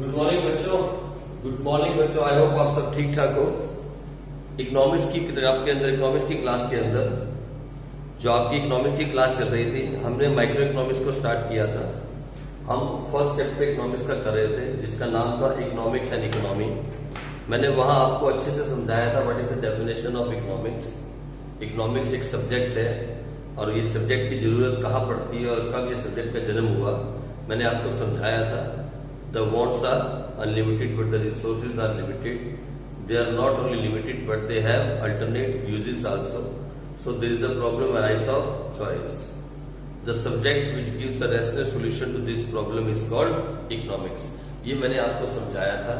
Good morning बच्चों। Good morning बच्चों। I hope आप सब ठीक ठाक हो। इकोनॉमिक्स की किताब के अंदर, इकोनॉमिक्स की क्लास के अंदर जो आपकी इकोनॉमिक्स की क्लास चल रही थी, हमने माइक्रो इकोनॉमिक्स को स्टार्ट किया था। हम फर्स्ट चैप्टर इकोनॉमिक्स का कर रहे थे जिसका नाम था इकोनॉमिक्स एंड इकोनॉमी। मैंने वहां आपको अच्छे से समझाया था what is the definition of economics. Economics एक सब्जेक्ट है और ये सब्जेक्ट की जरूरत कहाँ पड़ती है और कब ये सब्जेक्ट का जन्म हुआ, मैंने आपको समझाया था। The wants are unlimited but the resources are limited. They are not only limited but they have alternate uses also. So there is a problem arise of choice. The subject which gives the rational solution to this problem is called economics. ये मैंने आपको समझाया था।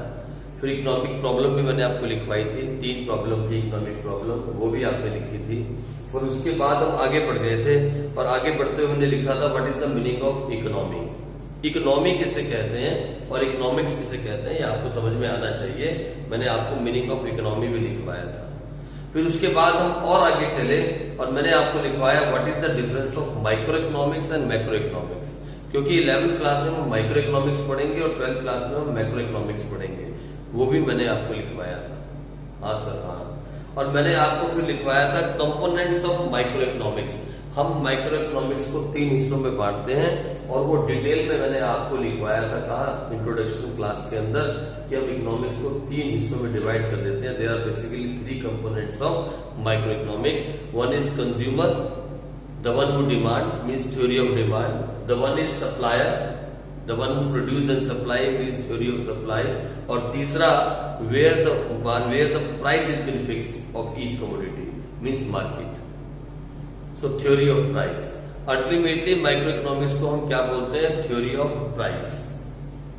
फिर economic problem भी मैंने आपको लिखवाई थी, 3 प्रॉब्लम थी इकोनॉमिक प्रॉब्लम, वो भी आपने लिखी थी। फिर उसके बाद हम आगे बढ़ गए थे और आगे बढ़ते हुए मैंने लिखा था what is the meaning of economy. Economy किसे कहते हैं और इकोनॉमिक्स किसे कहते हैं, ये आपको समझ में आना चाहिए। मैंने आपको मीनिंग ऑफ इकोनॉमी भी लिखवाया था। फिर उसके बाद हम और आगे चले और मैंने आपको लिखवाया what is the difference of micro economics and macro economics. क्योंकि 11th क्लास में हम माइक्रो इकोनॉमिक्स पढ़ेंगे और 12th क्लास में हम मैक्रो इकोनॉमिक्स पढ़ेंगे, वो भी मैंने आपको लिखवाया था। हाँ सर, हाँ। और मैंने आपको फिर लिखवाया था कंपोनेंट्स ऑफ माइक्रो इकोनॉमिक्स। हम माइक्रो इकोनॉमिक्स को 3 हिस्सों में बांटते हैं और वो डिटेल में मैंने आपको लिखवाया था, कहा इंट्रोडक्शन क्लास के अंदर, कि हम इकोनॉमिक्स को 3 हिस्सों में डिवाइड कर देते हैं। There are basically 3 components of micro economics. One is consumer, the one who demands means theory of demand, the one is supplier, the one who produce and supply means theory of supply, और तीसरा where the price is been fix of each commodity means market. So theory of price. Ultimately micro economics को हम क्या बोलते हैं? Theory of price.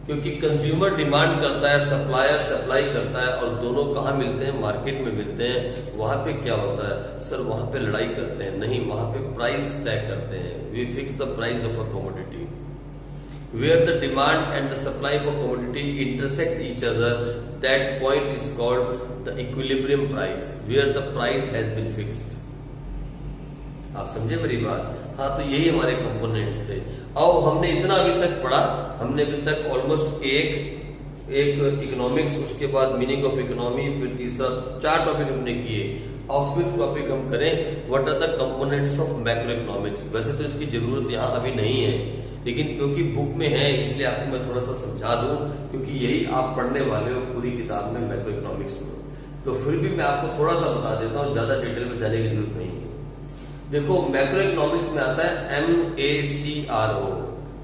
क्योंकि consumer demand करता है, सप्लायर सप्लाई करता है, और दोनों कहाँ मिलते हैं? मार्केट में मिलते हैं। वहां पे क्या होता है सर? वहां पे लड़ाई करते हैं? नहीं, वहां पे प्राइस तय करते हैं। We fix the price of a commodity. Where the demand and the supply of a commodity intersect each other, that point is called the equilibrium price, where the price has been fixed. आप समझे मेरी बात? हाँ, तो यही हमारे components थे। अब हमने इतना अभी तक पढ़ा, हमने अभी तक ऑलमोस्ट एक इकोनॉमिक्स, उसके बाद मीनिंग ऑफ इकोनॉमी, फिर तीसरा 4 टॉपिक हमने किए। और 5th टॉपिक हम करें what are the components of macro economics. वैसे तो इसकी जरूरत यहाँ अभी नहीं है, लेकिन क्योंकि बुक में है इसलिए आपको मैं थोड़ा सा समझा दूं, क्योंकि यही आप पढ़ने वाले हो पूरी किताब में मैक्रो इकोनॉमिक्स में। तो फिर भी मैं आपको थोड़ा सा बता देता हूँ, ज्यादा डिटेल में जाने की जरूरत नहीं है। देखो, मैक्रो इकोनॉमिक्स में आता है MACRO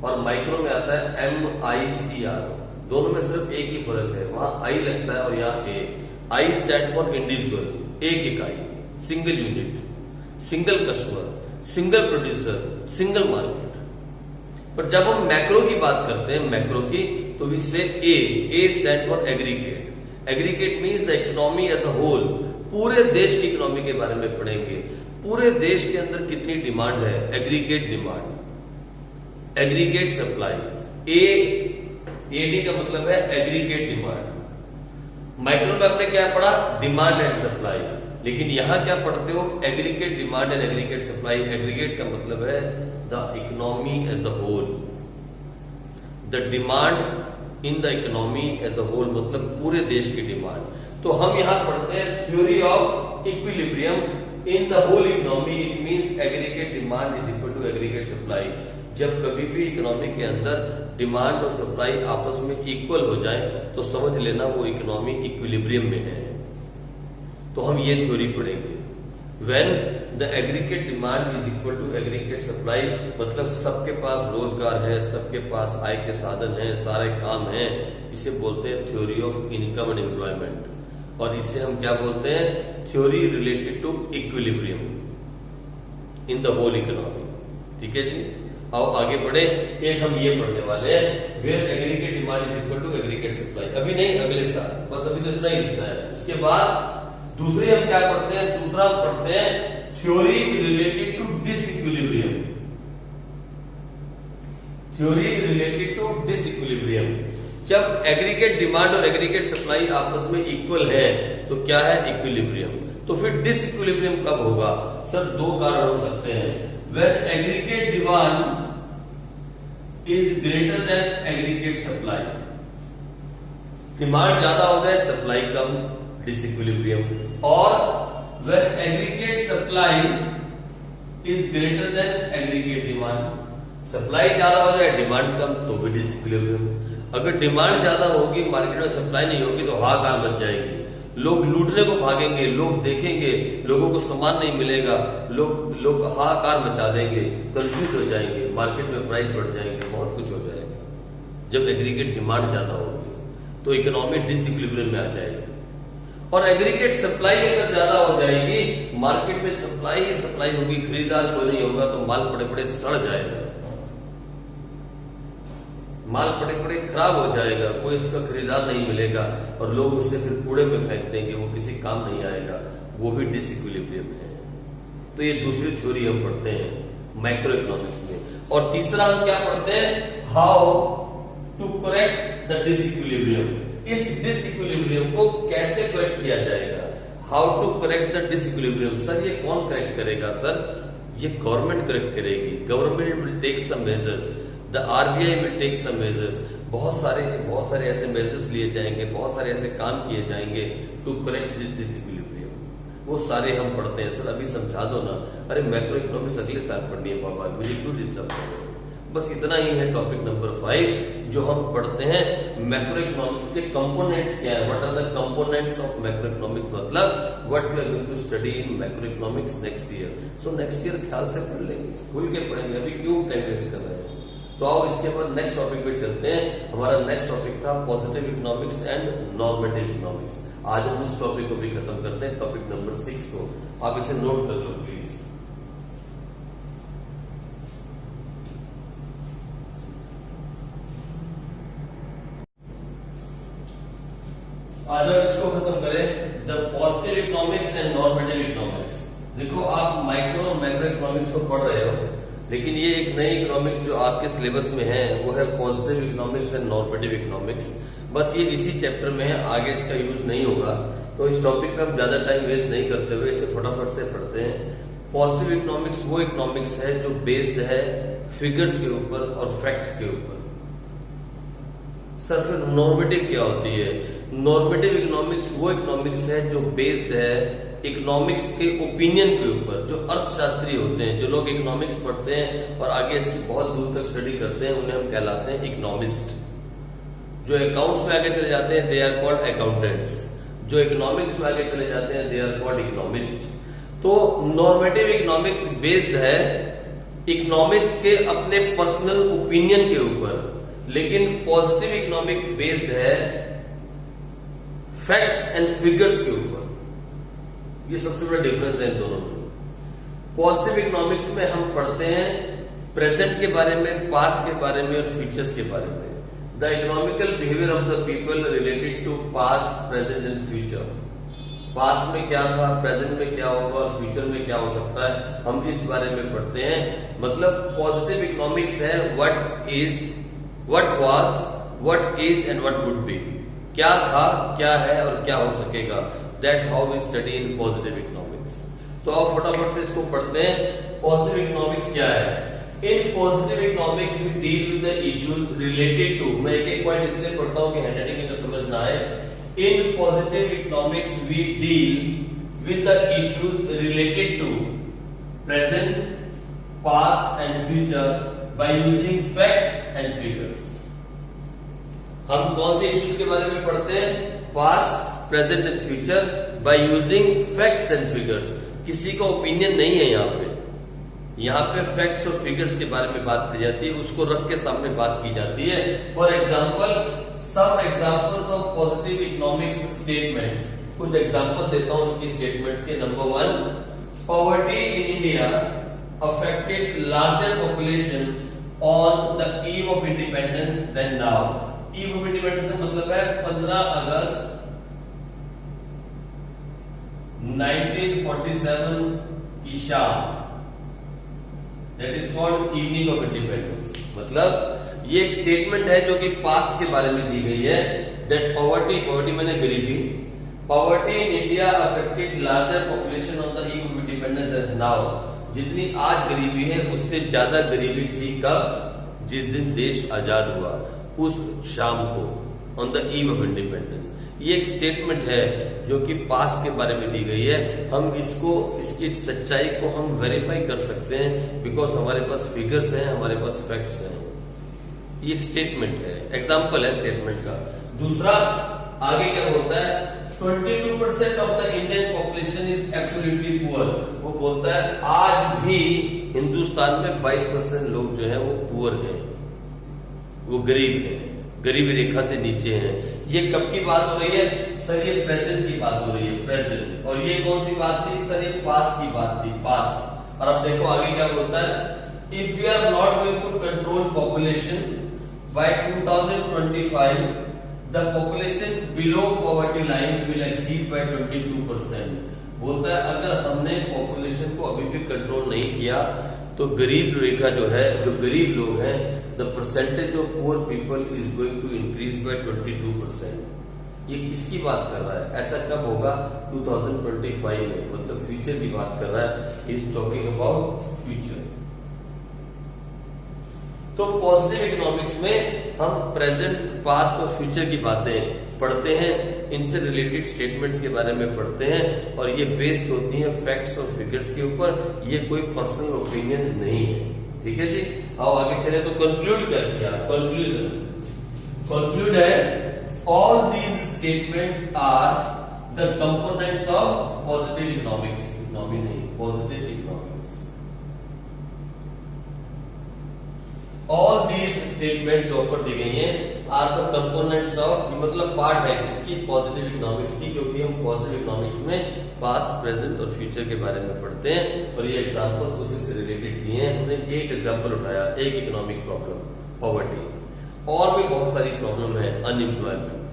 और माइक्रो में आता है MICRO। दोनों में सिर्फ एक ही फर्क है, वहां I लगता है और यहाँ A। I stand for individual, एक इकाई, single unit, single customer, single producer, single market. पर जब हम मैक्रो की बात करते हैं, मैक्रो की, तो we say A stand for aggregate. Aggregate means the economy as a whole. पूरे देश की इकोनॉमी के बारे में पढ़ेंगे। पूरे देश के अंदर कितनी डिमांड है? Aggregate demand, aggregate supply. AD का मतलब है एग्रीगेट डिमांड। माइक्रो में आपने क्या पढ़ा? Demand and supply. लेकिन यहां क्या पढ़ते हो? Aggregate demand and aggregate supply. Aggregate का मतलब है the economy as a whole. The demand in the economy as a whole मतलब पूरे देश की डिमांड। तो हम यहां पढ़ते हैं theory of equilibrium in the whole economy. It means aggregate demand is equal to aggregate supply. जब कभी भी इकोनॉमी के अंदर डिमांड और सप्लाई आपस में इक्वल हो जाए तो समझ लेना वो इकोनॉमी इक्विलिब्रियम में है। तो हम ये थ्योरी पढ़ेंगे। When the aggregate demand is equal to aggregate supply मतलब सबके पास रोजगार है, सबके पास आय के साधन है, सारे काम है। इसे बोलते हैं theory of income and employment. और इसे हम क्या बोलते हैं? Theory related to equilibrium in the whole economy. ठीक है जी, आओ आगे बढ़े। एक हम ये पढ़ने वाले हैं where aggregate demand is equal to aggregate supply. अभी नहीं, अगले साल, बस अभी तो इतना ही लिखना है। उसके बाद दूसरी हम क्या पढ़ते हैं? दूसरा हम पढ़ते हैं theory related to disequilibrium. Theory related to disequilibrium. जब एग्रीगेट डिमांड और एग्रीगेट सप्लाई आपस में इक्वल है तो क्या है? इक्विलिब्रियम। तो फिर डिसइक्विलिब्रियम कब होगा? सर 2 कारण हो सकते हैं। When aggregate demand is greater than aggregate supply, demand ज्यादा हो जाए, सप्लाई कम, डिसइक्विलिब्रियम। और when aggregate supply is greater than aggregate demand, supply ज्यादा हो जाए डिमांड कम तो भी डिसइक्विलिब्रियम। अगर डिमांड ज्यादा होगी, मार्केट में सप्लाई नहीं होगी तो हाहाकार मच जाएगी, लोग लूटने को भागेंगे, लोग देखेंगे लोगों को सामान नहीं मिलेगा, लोग हाहाकार मचा देंगे, कंफ्यूज हो जाएंगे, मार्केट में प्राइस बढ़ जाएंगे, बहुत कुछ हो जाएगा। जब एग्रीगेट डिमांड ज्यादा होगी तो इकोनॉमी डिसइक्विलिब्रियम में आ जाएगी। और एग्रीगेट सप्लाई अगर ज्यादा हो जाएगी, मार्केट में सप्लाई ही सप्लाई होगी, खरीदार कोई नहीं होगा तो माल पड़े पड़े सड़ जाएगा, माल पड़े पड़े खराब हो जाएगा, कोई इसका खरीदार नहीं मिलेगा और लोग उसे फिर कूड़े में फेंक देंगे, वो किसी काम नहीं आएगा, वो भी डिसइक्विलिब्रियम है। तो ये दूसरी थ्योरी हम पढ़ते हैं मैक्रो इकोनॉमिक्स में। और तीसरा हम क्या पढ़ते हैं, how to correct the disequilibrium. इस डिसइक्विलिब्रियम को कैसे करेक्ट किया जाएगा, how to correct the disequilibrium. Sir ये कौन करेक्ट करेगा? सर ये गवर्नमेंट करेक्ट करेगी, government will take some measures, the RBI will take some measures. बहुत सारे ऐसे मेजर्स लिए जाएंगे, बहुत सारे ऐसे काम किए जाएंगे टू करेक्ट दिस डिसइक्विलिब्रियम। वो सारे हम पढ़ते हैं। सर अभी समझा दो ना, अरे मैक्रो इकोनॉमिक्स अगले साल पढ़नी है पापा, मुझे क्यों डिस्टर्ब कर रहे हो? बस इतना ही है टॉपिक नंबर 5 जो हम पढ़ते हैं। मैक्रो इकोनॉमिक्स के कंपोनेंट्स क्या है, what are the components of macro economics, मतलब what we are going to study in macro economics next year. So next year ख्याल से पढ़ लेंगे, खुल के पढ़ेंगे, अभी क्यों टाइम वेस्ट कर रहे हैं। तो आओ इसके बाद नेक्स्ट टॉपिक पे चलते हैं। हमारा नेक्स्ट टॉपिक था positive economics and normative economics. आज हम उस टॉपिक को भी खत्म करते हैं, टॉपिक नंबर 6 को। आप इसे नोट कर लो प्लीज। आज हम इसको खत्म करें, the positive economics and normative economics. देखो आप माइक्रो और मैक्रो इकोनॉमिक्स को पढ़ रहे हो, लेकिन ये एक नई इकोनॉमिक्स जो आपके सिलेबस में है वो है positive economics and normative economics. बस ये इसी चैप्टर में है, आगे इसका यूज नहीं होगा। तो इस टॉपिक पे हम ज्यादा टाइम वेस्ट नहीं करते हुए इसे फटाफट से पढ़ते हैं। पॉजिटिव इकोनॉमिक्स वो इकोनॉमिक्स है जो बेस्ड है फिगर्स के ऊपर और फैक्ट्स के ऊपर। सर फिर नॉर्मेटिव क्या होती है? नॉर्मेटिव इकोनॉमिक्स वो इकोनॉमिक्स है जो बेस्ड है इकोनॉमिक्स के ओपिनियन के ऊपर। जो अर्थशास्त्री होते हैं, जो लोग इकोनॉमिक्स पढ़ते हैं और आगे इसकी बहुत दूर तक स्टडी करते हैं, उन्हें हम कहलाते हैं इकोनॉमिस्ट। जो अकाउंट्स में आगे चले जाते हैं दे आर कॉल्ड अकाउंटेंट्स, जो इकोनॉमिक्स में आगे चले जाते हैं दे आर कॉल्ड इकोनॉमिस्ट। तो नॉर्मेटिव इकोनॉमिक्स बेस्ड है इकोनॉमिस्ट के अपने पर्सनल ओपिनियन के ऊपर, लेकिन पॉजिटिव इकोनॉमिक बेस्ड है फैक्ट्स एंड फिगर्स के ऊपर। ये सबसे बड़ा डिफरेंस है इन दोनों में। पॉजिटिव इकोनॉमिक्स में हम पढ़ते हैं प्रेजेंट के बारे में, पास्ट के बारे में और फ्यूचर्स के बारे में। The economical behaviour of the people related to past, present and future. Past में क्या था, प्रेजेंट में क्या होगा और फ्यूचर में क्या हो सकता है, हम इस बारे में पढ़ते हैं। मतलब पॉजिटिव इकोनॉमिक्स है what is, what was, what is and what would B. क्या था, क्या है और क्या हो सकेगा। That's how we study in positive economics. तो आप फटाफट से इसको पढ़ते हैं। पॉजिटिव इकोनॉमिक्स क्या है? In positive economics we deal with the issues related to, मैं एक पॉइंट इसलिए पढ़ता हूं कि हैंडराइटिंग अगर समझ ना आए। In positive economics we deal with the issues related to present, past and future by using facts and figures. हम कौन से इश्यूज के बारे में पढ़ते हैं? Past, present and future by using facts and figures. किसी का ओपिनियन नहीं है यहाँ पे फैक्ट्स और फिगर्स के बारे में बात की जाती है, उसको रख के सामने बात की जाती है। For example, some examples of positive economics statements. कुछ एग्जाम्पल देता हूं इनकी स्टेटमेंट्स के। Number 1, poverty in India affected larger population on the eve of independence than now. Eve of independence का मतलब है 15 अगस्त 1947 की शाम, that is called evening of independence. मतलब ये एक स्टेटमेंट है जो कि पास्ट के बारे में दी गई है। दैट पॉवर्टी मैंने गरीबी, poverty in India affected larger population on the eve of independence as now. जितनी आज गरीबी है उससे ज्यादा गरीबी थी कब? जिस दिन देश आजाद हुआ, उस शाम को। On the eve of independence. ये एक स्टेटमेंट है जो कि पास्ट के बारे में दी गई है। हम इसकी सच्चाई को हम वेरीफाई कर सकते हैं बिकॉज हमारे पास फिगर्स हैं, हमारे पास फैक्ट्स हैं। ये एक स्टेटमेंट है, एग्जाम्पल है स्टेटमेंट का। दूसरा आगे क्या होता है, 22% of the Indian population is absolutely poor. वो बोलता है आज भी हिंदुस्तान में 22% लोग जो है वो पुअर हैं, वो गरीब हैं, गरीबी रेखा से नीचे हैं। ये कब की बात हो रही है सर? ये प्रेजेंट की बात हो रही है, प्रेजेंट। और ये कौन सी बात थी सर? ये पास्ट की बात थी, पास्ट। और अब देखो आगे क्या बोलता है, if we are not going to control population by 2025 the population below poverty line will exceed by 22%। बोलता है अगर हमने पॉपुलेशन को अभी भी कंट्रोल नहीं किया तो गरीब रेखा जो है, जो गरीब लोग हैं, the percentage of poor people is going to increase by 22%। ये किसकी बात कर रहा है? ऐसा कब होगा? 2025 में, मतलब फ्यूचर की बात कर रहा है। Is talking about future. तो पॉजिटिव इकोनॉमिक्स में हम प्रेजेंट, पास्ट और फ्यूचर की बातें पढ़ते हैं, इनसे रिलेटेड स्टेटमेंट्स के बारे में पढ़ते हैं और ये बेस्ड होती हैं फैक्ट्स और फिगर्स के ऊपर। ये कोई पर्सनल ओपिनियन नहीं है, ठीक है जी। आओ आगे चले तो कंक्लूड कर दिया। कंक्लूड है all these statements are the components of positive economics. Economy नहीं, positive economics. All these statement जो ऊपर दी गई हैं आर द कंपोनेंट्स ऑफ, मतलब पार्ट है इसकी पॉजिटिव इकोनॉमिक्स की, क्योंकि हम पॉजिटिव इकोनॉमिक्स में पास्ट, प्रेजेंट और फ्यूचर के बारे में पढ़ते हैं और ये एग्जांपल्स उसी से रिलेटेड दिए हैं। हमने एक एग्जांपल उठाया, एक इकोनॉमिक प्रॉब्लम, पॉवर्टी। और भी बहुत सारी प्रॉब्लम है, अनएम्प्लॉयमेंट,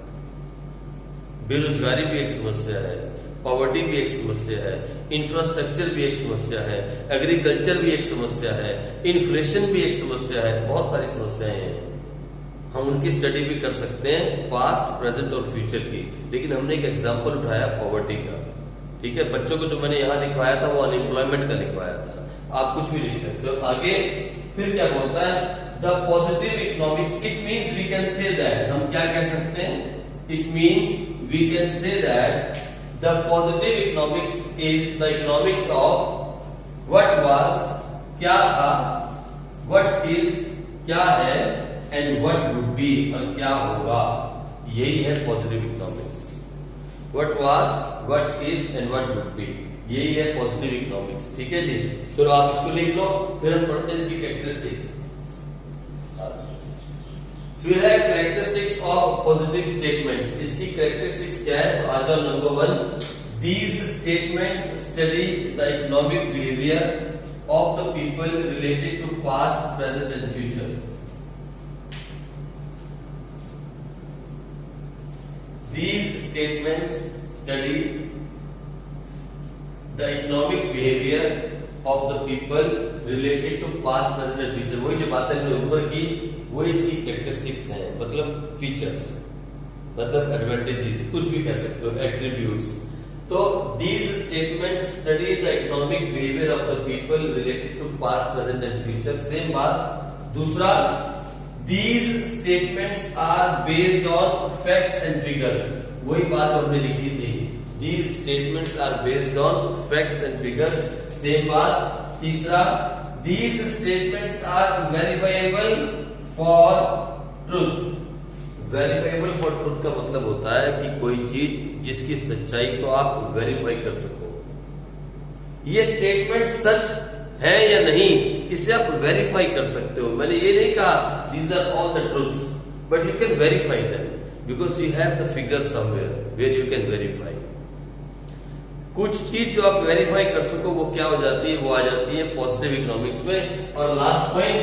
बेरोजगारी भी एक समस्या है, पॉवर्टी भी एक समस्या है, इंफ्रास्ट्रक्चर भी एक समस्या है, एग्रीकल्चर भी एक समस्या है, इन्फ्लेशन भी एक समस्या है, बहुत सारी समस्याएं हैं। हम उनकी स्टडी भी कर सकते हैं, पास्ट, प्रेजेंट और फ्यूचर की। लेकिन हमने एक एग्जांपल उठाया पॉवर्टी का, ठीक है। बच्चों को जो मैंने यहाँ लिखवाया था वो अनएम्प्लॉयमेंट का लिखवाया था, आप कुछ भी लिख सकते हो। आगे फिर क्या बोलता है, the positive economics, it means we can say that, हम क्या कह सकते हैं, it means we can say that the positive economics is the economics of what was, क्या था, what is, क्या है, and what would be, और क्या होगा। यही है positive economics. what was, what is and what would be, यही है पॉजिटिव इकोनॉमिक्स, ठीक है जी। तो आप इसको लिख लो, फिर हम पढ़ते हैं इसकी कैरेक्टरिस्टिक्स। फिर है कैरेक्टरिस्टिक्स ऑफ पॉजिटिव स्टेटमेंट्स। इसकी कैरेक्टरिस्टिक्स क्या है? तो आ जाओ number 1, these statements study the economic behavior of the people related to past, present and future. These statements study the economic behavior of the people related to past, present and future। वही जो बातें जो ऊपर की वही इसकी characteristics हैं, मतलब फीचर्स, मतलब एडवांटेजेस, कुछ भी कह सकते हो, एट्रीब्यूट्स। तो these statements study the economic behavior of the people related to past, present and future, same बात। दूसरा, these statements are based on facts and figures, वही बात हमने लिखी थी, these statements are based on facts and figures, same बात। तीसरा, these statements are verifiable for truth। Verifiable for truth का मतलब होता है कि कोई चीज जिसकी सच्चाई को आप वेरीफाई कर सको। ये स्टेटमेंट सच है या नहीं, इसे आप वेरीफाई कर सकते हो। मैंने ये नहीं कहा these are all the truths, but you can verify them because you have the figure somewhere where you can verify. कुछ चीज जो आप वेरीफाई कर सको वो क्या हो जाती है, वो आ जाती है पॉजिटिव इकोनॉमिक्स में। और last point,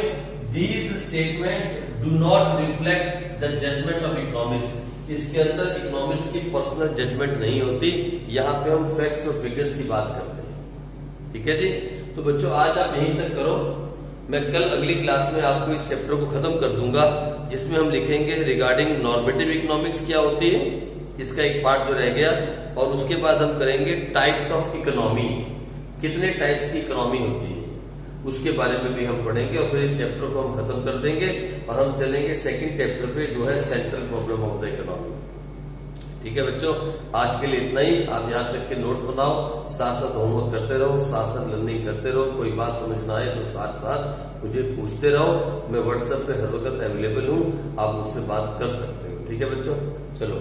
these statements do not reflect the judgement of economist. इसके अंदर इकोनॉमिस्ट की पर्सनल जजमेंट नहीं होती, यहाँ पे हम फैक्ट्स और फिगर्स की बात करते हैं, ठीक है जी। तो बच्चों आज आप यहीं तक करो, मैं कल अगली क्लास में आपको इस चैप्टर को खत्म कर दूंगा, जिसमें हम लिखेंगे रिगार्डिंग नॉर्मेटिव इकोनॉमिक्स क्या होती है, इसका एक पार्ट जो रह गया, और उसके बाद हम करेंगे टाइप्स ऑफ इकोनॉमी, कितने टाइप्स की इकोनॉमी होती है। उसके बारे में भी हम पढ़ेंगे और फिर इस चैप्टर को हम खत्म कर देंगे और हम चलेंगे सेकंड चैप्टर पे, जो है central problem of the economy. ठीक है बच्चों, आज के लिए इतना ही। आप यहाँ तक के नोट्स बनाओ, साथ साथ होमवर्क करते रहो, साथ साथ लर्निंग करते रहो। कोई बात समझ ना आए तो साथ साथ मुझे पूछते रहो। मैं व्हाट्सएप पे हर वक्त अवेलेबल हूँ, आप मुझसे बात कर सकते हो। ठीक है बच्चों, चलो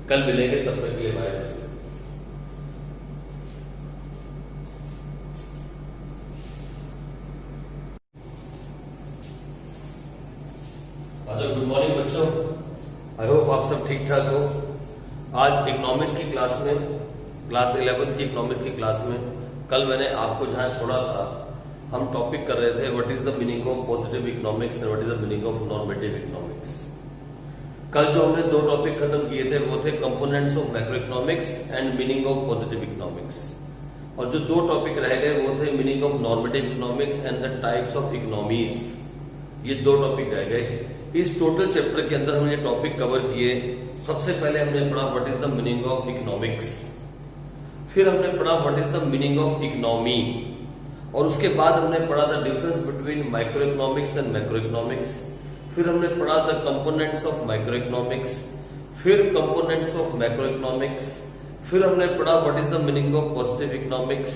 कल मिलेंगे, तब तक के लिए बाय। गुड मॉर्निंग बच्चों, आई होप आप सब ठीक ठाक हो। आज इकोनॉमिक्स की क्लास में, क्लास 11th की इकोनॉमिक्स की क्लास में, कल मैंने आपको जहां छोड़ा था, हम टॉपिक कर रहे थे what is the meaning of positive economics and what is the meaning of normative economics. कल जो हमने 2 टॉपिक खत्म किए थे वो थे components of macro economics and meaning of positive economics, और जो 2 टॉपिक रह गए वो थे meaning of normative economics and the types of economies. ये 2 टॉपिक रह गए। इस टोटल चैप्टर के अंदर हमने टॉपिक कवर किए। सबसे पहले हमने पढ़ा what is the meaning of economics, फिर हमने पढ़ा what is the meaning of economy, और उसके बाद हमने पढ़ा the difference between micro economics and macro economics, फिर हमने पढ़ा the components of micro economics, फिर कंपोनेंट्स ऑफ मैक्रो इकोनॉमिक्स, फिर हमने पढ़ा what is the meaning of positive economics.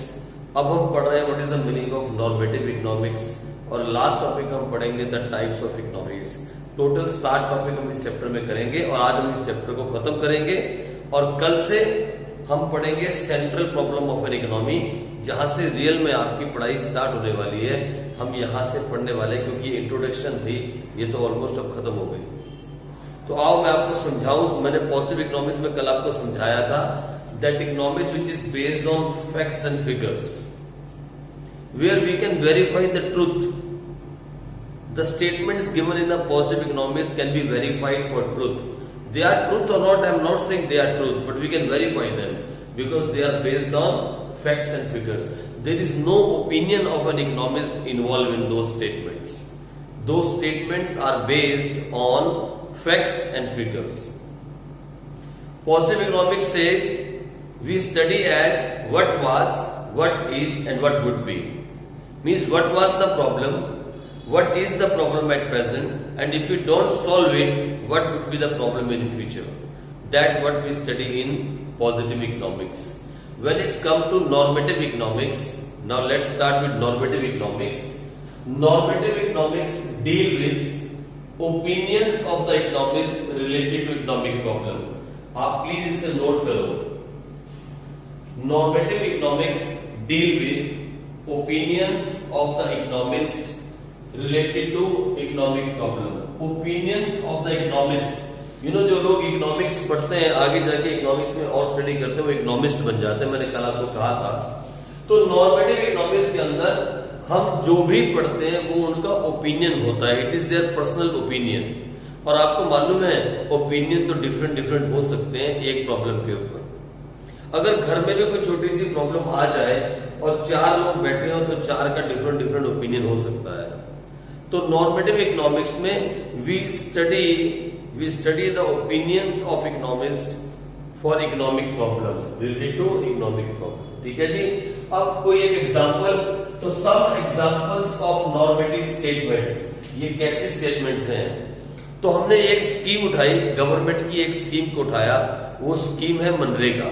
अब हम पढ़ रहे हैं what is the meaning of normative economics, और लास्ट टॉपिक हम पढ़ेंगे the types of economies. Total 7 topic हम इस चैप्टर में करेंगे, और आज हम इस चैप्टर को खत्म करेंगे, और कल से हम पढ़ेंगे central problem of an economy, जहां से रियल में आपकी पढ़ाई स्टार्ट होने वाली है। हम यहां से पढ़ने वाले, क्योंकि ये इंट्रोडक्शन थी, ये तो ऑलमोस्ट अब खत्म हो गई। तो आओ मैं आपको समझाऊं। मैंने पॉजिटिव इकोनॉमिक्स में कल आपको समझाया था that economics which is based on facts and figures, where we can verify the truth. The statements given in a positive economics can be verified for truth. They are truth or not, I am not saying they are truth, but we can verify them because they are based on facts and figures. There is no opinion of an economist involved in those statements. Those statements are based on facts and figures. Positive economics says we study as what was, what is and what would be. Means what was the problem, what is the problem at present, and if we don't solve it, what would be the problem in future. That what we study in positive economics. When it's come to normative economics, now let's start with normative economics. Normative economics deal with opinions of the economists related to economic problem. आप please इसे note करो। Normative economics deal with opinions of the economists related to economic problem. Opinions of the economist. You know, जो लोग economics पढ़ते हैं आगे जाके economics में और स्टडी करते हैं वो इकोनॉमिस्ट बन जाते हैं। मैंने कल आपको कहा था। तो नॉर्मेटिव इकोनॉमिक्स के अंदर हम जो भी पढ़ते हैं वो उनका ओपिनियन होता है, it is their personal opinion. और आपको मालूम है ओपिनियन तो डिफरेंट हो सकते हैं एक प्रॉब्लम के ऊपर। अगर घर में भी कोई छोटी सी प्रॉब्लम आ जाए और 4 लोग बैठे हो तो 4 का डिफरेंट ओपिनियन हो सकता है। तो नॉर्मेटिव इकोनॉमिक्स में we study the opinions of economist for economic problem, related to economic problem. ठीक है जी। अब कोई एक एग्जांपल, तो some examples of normative statements. ये कैसे स्टेटमेंट्स हैं? तो हमने एक स्कीम उठाई, गवर्नमेंट की एक स्कीम को उठाया, वो स्कीम है मनरेगा।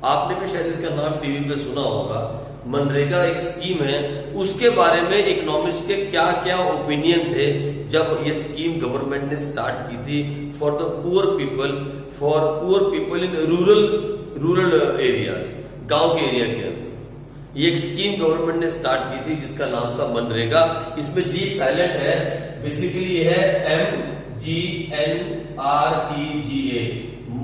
आपने भी शायद इसका नाम टीवी पे सुना होगा। मनरेगा एक स्कीम है, उसके बारे में इकोनॉमिस्ट के क्या क्या ओपिनियन थे जब ये स्कीम गवर्नमेंट ने स्टार्ट की थी for the poor people in rural areas, गांव के एरिया के अंदर। ये एक स्कीम गवर्नमेंट ने स्टार्ट की थी जिसका नाम था मनरेगा। इसमें जी साइलेंट है, बेसिकली ये है MGNREGA,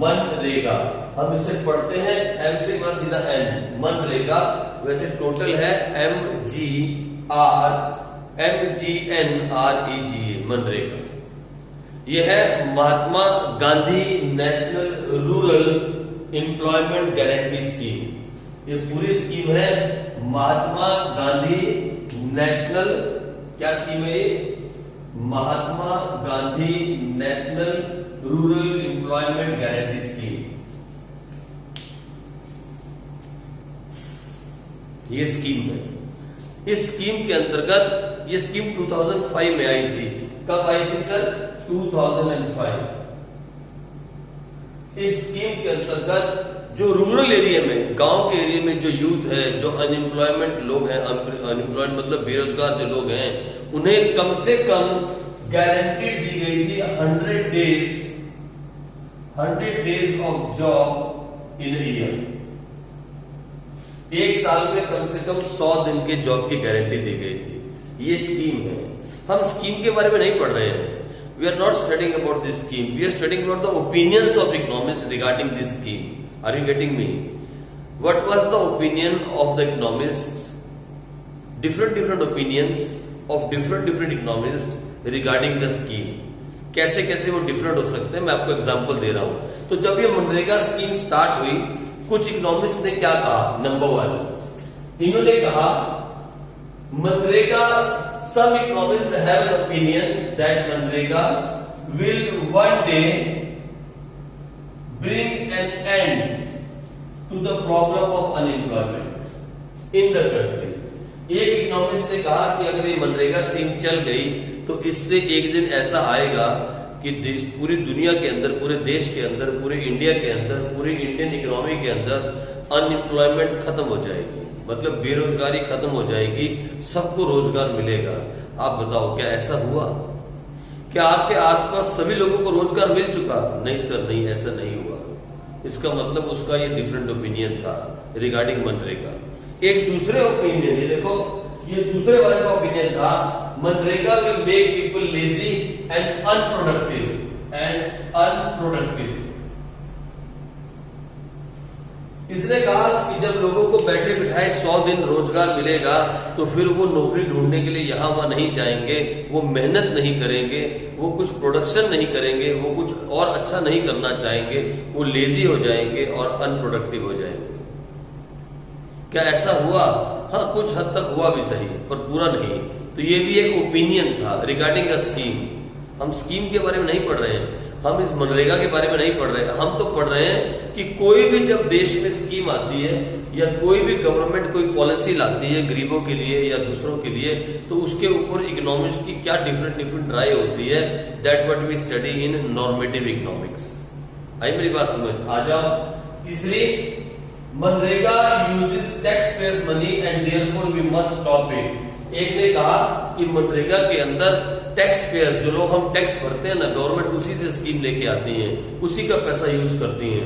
मनरेगा। हम इसे पढ़ते हैं एम से बाद सीधा एन, मनरेगा। वैसे टोटल है MGNREGA, मनरेगा। यह है Mahatma Gandhi national rural employment guarantee scheme. ये पूरी स्कीम है महात्मा गांधी नेशनल, क्या स्कीम है ये? Mahatma Gandhi national rural employment guarantee scheme. ये स्कीम है। इस स्कीम के अंतर्गत, ये स्कीम 2005 में आई थी। कब आई थी सर? 2005। इस स्कीम के अंतर्गत जो रूरल एरिया में, गांव के एरिया में जो यूथ है, जो अनएम्प्लॉयमेंट लोग हैं, अनएम्प्लॉयमेंट मतलब बेरोजगार जो लोग हैं, उन्हें कम से कम गारंटी दी गई थी 100 days of job in year. एक साल में कम से कम 100 दिन के जॉब की गारंटी दी गई थी। ये स्कीम है। हम स्कीम के बारे में नहीं पढ़ रहे हैं। We are not studying about this scheme, we are studying about the opinions of economist regarding this scheme. Are you getting me? What was the opinion of the economists? Different opinions of different economists regarding the scheme. कैसे कैसे वो different हो सकते हैं, मैं आपको example दे रहा हूं। तो जब ये मनरेगा स्कीम स्टार्ट हुई, कुछ इकोनॉमिस्ट ने क्या कहा? नंबर 1, इन्होंने कहा MNREGA, some economists have an opinion that MNREGA will one day bring an end to the problem of unemployment in the country. एक इकोनॉमिस्ट ने कहा कि अगर ये मनरेगा स्कीम चल गई तो इससे एक दिन ऐसा आएगा कि देश, पूरी दुनिया के अंदर, पूरे देश के अंदर, पूरे इंडिया के अंदर, पूरी इंडियन इकोनॉमी के अंदर अनएम्प्लॉयमेंट खत्म हो जाएगी, मतलब बेरोजगारी खत्म हो जाएगी, सबको रोजगार मिलेगा। आप बताओ क्या ऐसा हुआ? क्या आपके आसपास सभी लोगों को रोजगार मिल चुका? नहीं सर, नहीं, ऐसा नहीं हुआ। इसका मतलब उसका ये डिफरेंट ओपिनियन था रिगार्डिंग मनरेगा। एक दूसरे ओपिनियन, ये देखो, ये दूसरे वाले का ओपिनियन था MNREGA will make people lazy and unproductive इसने कहा कि जब लोगों को बैठे बिठाए 100 दिन रोजगार मिलेगा तो फिर वो नौकरी ढूंढने के लिए यहां वहां नहीं जाएंगे, वो मेहनत नहीं करेंगे, वो कुछ प्रोडक्शन नहीं करेंगे, वो कुछ और अच्छा नहीं करना चाहेंगे, वो लेजी हो जाएंगे और अनप्रोडक्टिव हो जाएंगे। क्या ऐसा हुआ? हाँ, कुछ हद तक हुआ भी सही, पर पूरा नहीं। तो ये भी एक ओपिनियन था रिगार्डिंग अ स्कीम। हम स्कीम के बारे में नहीं पढ़ रहे हैं, हम इस मनरेगा के बारे में नहीं पढ़ रहे हैं। हम तो पढ़ रहे हैं कि कोई भी जब देश में स्कीम आती है या कोई भी गवर्नमेंट कोई पॉलिसी लाती है गरीबों के लिए या दूसरों के लिए, तो उसके ऊपर इकोनॉमिक्स की क्या डिफरेंट राय होती है। That what we study in normative economics. आई मेरी बात समझ? आ जाओ। तीसरी, मनरेगा uses tax payers money and therefore we must stop it. एक ने कहा कि मनरेगा के अंदर टैक्स पेयर्स, जो लोग हम टैक्स भरते हैं ना, गवर्नमेंट उसी से स्कीम लेके आती है, उसी का पैसा यूज करती है।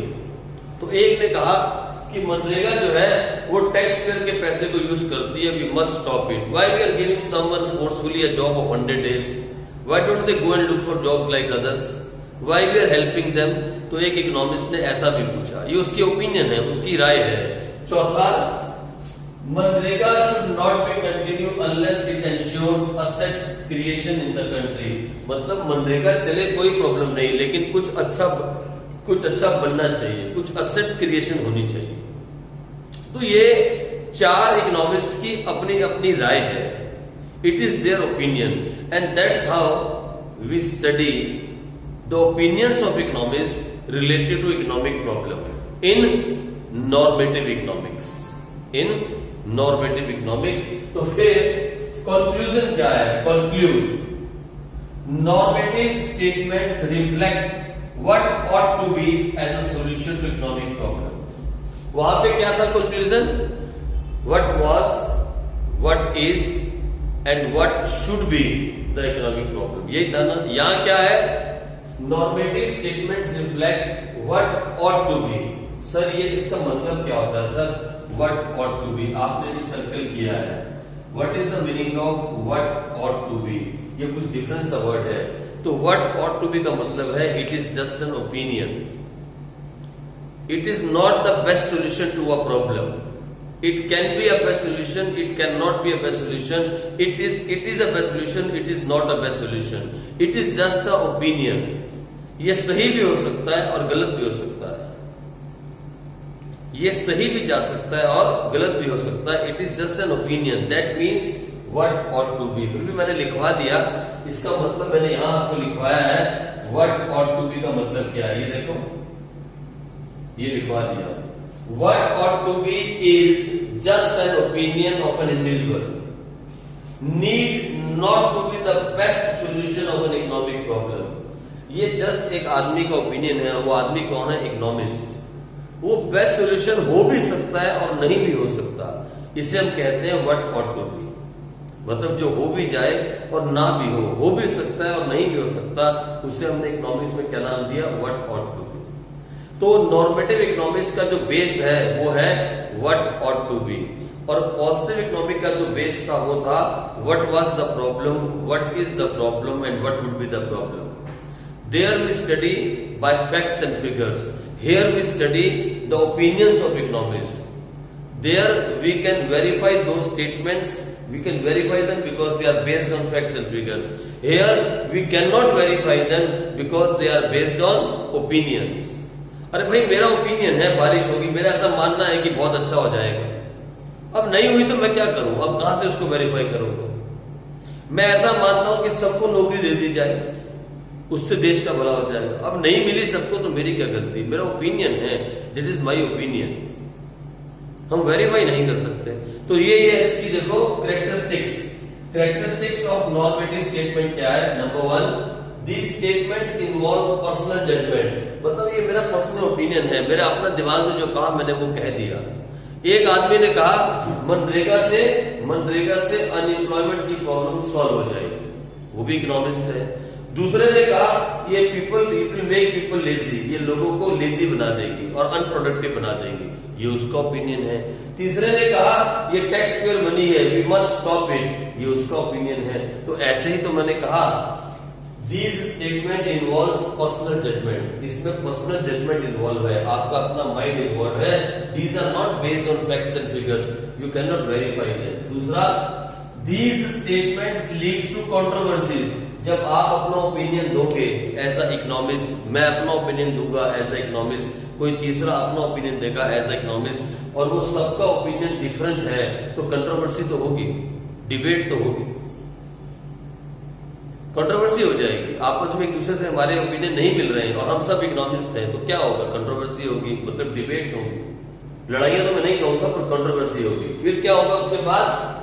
तो एक ने कहा कि मनरेगा जो है वो टैक्स पेयर के पैसे को यूज करती है, we must stop it. Why we are giving someone forcefully a job of 100 days? Why don't they go and look for jobs like others? Why we are helping them? तो एक economist ने ऐसा भी पूछा। ये उसकी ओपिनियन है, उसकी राय है। चौथा, MNREGA should not be continue unless it ensures assets creation in the country. मतलब मनरेगा चले कोई प्रॉब्लम नहीं, लेकिन कुछ अच्छा बनना चाहिए, कुछ असेट्स क्रिएशन होनी चाहिए। तो ये 4 इकोनॉमिस्ट की अपनी अपनी राय है। It is their opinion and that's how we study the opinions of economist related to economic problem in normative economics. तो फिर कंक्लूजन क्या है? Conclude normative statements reflect what ought to be as a solution to economic problem. वहां पे क्या था conclusion? What was, what is and what should be the economic problem, यही था ना। यहां क्या है? Normative statements reflect what ought to be. Sir ये इसका मतलब क्या होता है sir? What ought to be आपने भी सर्कल किया है। What is the meaning of what ought to be? ये कुछ डिफरेंस का वर्ड है। तो व्हाट ऑट टू बी का मतलब है it is just an opinion, it is not the best solution to a problem. It can be a best solution, it cannot be a best solution, it is a best solution, it is not a best solution, it is just a opinion। ये सही भी हो सकता है और गलत भी हो सकता है, ये सही भी जा सकता है और गलत भी हो सकता है। It is just an opinion, that means what ought to be. फिर भी मैंने लिखवा दिया, इसका मतलब मैंने यहां आपको लिखवाया है व्हाट ऑट टू बी का मतलब क्या है। ये देखो, ये लिखवा दिया। What ought to be is just an opinion of an individual। Need not to be the best solution of an economic problem. ये जस्ट एक आदमी का ओपिनियन है। वो आदमी कौन है? इकोनॉमिस्ट। वो बेस्ट सोल्यूशन हो भी सकता है और नहीं भी हो सकता। इसे हम कहते हैं व्हाट ऑट टू बी, मतलब जो हो भी जाए और ना भी हो भी सकता है और नहीं भी हो सकता। उसे हमने इकोनॉमिक्स में क्या नाम दिया? What ought to be. तो नॉर्मेटिव इकोनॉमिक्स का जो बेस है वो है व्हाट ऑट टू बी, और पॉजिटिव इकोनॉमिक का जो बेस था वो था what was the problem, what is the problem and what would be the problem. There we study by facts and figures, here we study the opinions of economist. There we can verify those statements, we can verify them because they are based on facts and figures. Here we cannot verify them because they are based on opinions. अरे भाई मेरा opinion है बारिश होगी, मेरा ऐसा मानना है कि बहुत अच्छा हो जाएगा। अब नहीं हुई तो मैं क्या करूं? अब कहां से उसको वेरीफाई करूंगा? मैं ऐसा मानता हूं कि सबको नौकरी दे दी जाए, उससे देश का भला हो जाएगा। अब नहीं मिली सबको तो मेरी क्या गलती? मेरा ओपिनियन है, दैट इज माई ओपिनियन। हम वेरीफाई नहीं कर सकते। तो ये है इसकी देखो कैरेक्टरिस्टिक्स ऑफ नॉर्मेटिव स्टेटमेंट क्या है? Number 1, these statements involve personal judgement, मतलब ये मेरा पर्सनल ओपिनियन है, मेरा अपना दिमाग में जो कहा मैंने वो कह दिया। एक आदमी ने कहा मनरेगा से अनएम्प्लॉयमेंट की प्रॉब्लम सॉल्व हो जाएगी, वो भी इकोनॉमिस्ट है। दूसरे ने कहा ये it will make people lazy, ये लोगों को लेजी बना देगी और अनप्रोडक्टिव बना देगी, ये उसका ओपिनियन है। तीसरे ने कहा ये टैक्स पेयर मनी है, वी मस्ट स्टॉप इट, ये उसका ओपिनियन है। तो ऐसे ही तो मैंने कहा these statement involves personal judgement, इसमें पर्सनल जजमेंट इन्वॉल्व है, आपका अपना माइंड इन्वॉल्व है। These are not based on facts and figures, you can not verify them. दूसरा, these statements leads to controversies, जब आप अपना ओपिनियन दोगे एज अ इकोनॉमिस्ट, मैं अपना ओपिनियन दूंगा एज अ इकोनॉमिस्ट, कोई तीसरा अपना ओपिनियन देगा एज अ इकोनॉमिस्ट, और वो सबका ओपिनियन डिफरेंट है, तो कंट्रोवर्सी तो होगी, डिबेट तो होगी, कंट्रोवर्सी हो जाएगी। आपस में एक दूसरे से हमारे ओपिनियन नहीं मिल रहे हैं और हम सब इकोनॉमिस्ट हैं, तो क्या होगा? कंट्रोवर्सी होगी, मतलब डिबेट्स होगी, लड़ाइयां तो मैं नहीं कहूंगा पर कंट्रोवर्सी होगी। फिर क्या होगा उसके बाद?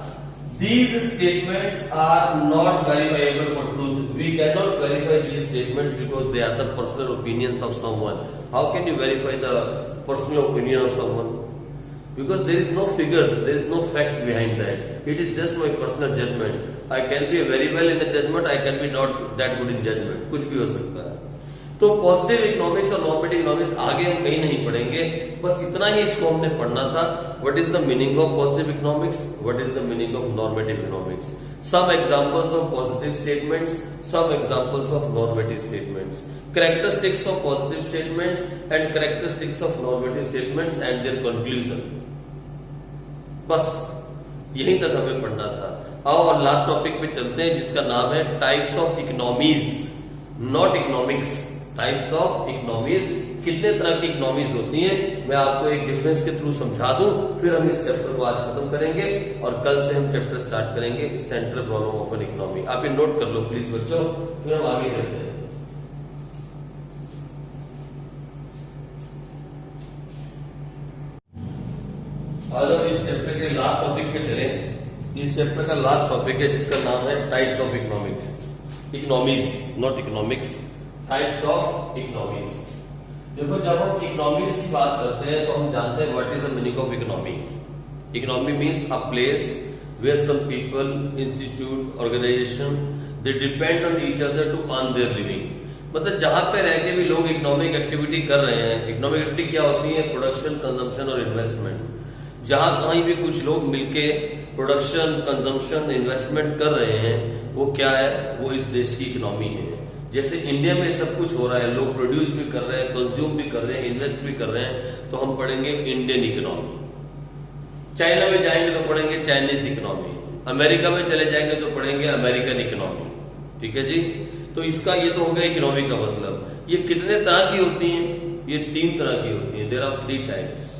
These statements are not verifiable for truth. We cannot verify these statements because they are the personal opinions of someone. How can you verify the personal opinion of someone? Because there is no figures, there is no facts behind that. It is just my personal judgment. I can be very well in a judgment, I can be not that good in judgment. कुछ भी हो सकता है। तो positive economics और normative economics आगे हम कहीं नहीं पढ़ेंगे, बस इतना ही इसको हमने पढ़ना था। What is the meaning of positive economics, what is the meaning of normative economics, some examples of positive statements, some examples of normative statements, characteristics of positive statements and characteristics of normative statements and their conclusion. बस यहीं तक हमें पढ़ना था। आओ और last topic पे चलते हैं जिसका नाम है types of economies, not economics. Types of economies, कितने तरह की इकोनॉमीज होती हैं, मैं आपको एक डिफरेंस के थ्रू समझा दूं, फिर हम इस चैप्टर को आज खत्म करेंगे और कल से हम चैप्टर स्टार्ट करेंगे central problem of an economy. आप ये नोट कर लो प्लीज बच्चों, फिर हम आगे चलते हैं। हेलो, इस चैप्टर के लास्ट टॉपिक पे चले। इस चैप्टर का लास्ट टॉपिक है जिसका नाम है types of economics, economies not economics, types of economies. देखो, जब हम इकोनॉमीज की बात करते हैं तो हम जानते हैं what is the meaning of economy. Economy means a place where some people, institute, organisation they depend on each other to earn their living, मतलब जहां पे रह के भी लोग इकोनॉमिक एक्टिविटी कर रहे हैं। इकोनॉमिक एक्टिविटी क्या होती है? प्रोडक्शन, कंजम्पशन और इन्वेस्टमेंट। जहां कहीं भी कुछ लोग मिलके प्रोडक्शन, कंजम्पशन, इन्वेस्टमेंट कर रहे हैं, वो क्या है? वो इस देश की इकोनॉमी है। जैसे इंडिया में सब कुछ हो रहा है, लोग प्रोड्यूस भी कर रहे हैं, कंज्यूम भी कर रहे हैं, इन्वेस्ट भी कर रहे हैं, तो हम पढ़ेंगे इंडियन इकोनॉमी। चाइना में जाएंगे तो पढ़ेंगे चाइनीज इकोनॉमी, अमेरिका में चले जाएंगे तो पढ़ेंगे अमेरिकन इकोनॉमी। ठीक है जी, तो इसका ये तो हो गया इकोनॉमी का मतलब। ये कितने तरह की होती हैं? ये 3 तरह की होती हैं। There are 3 types.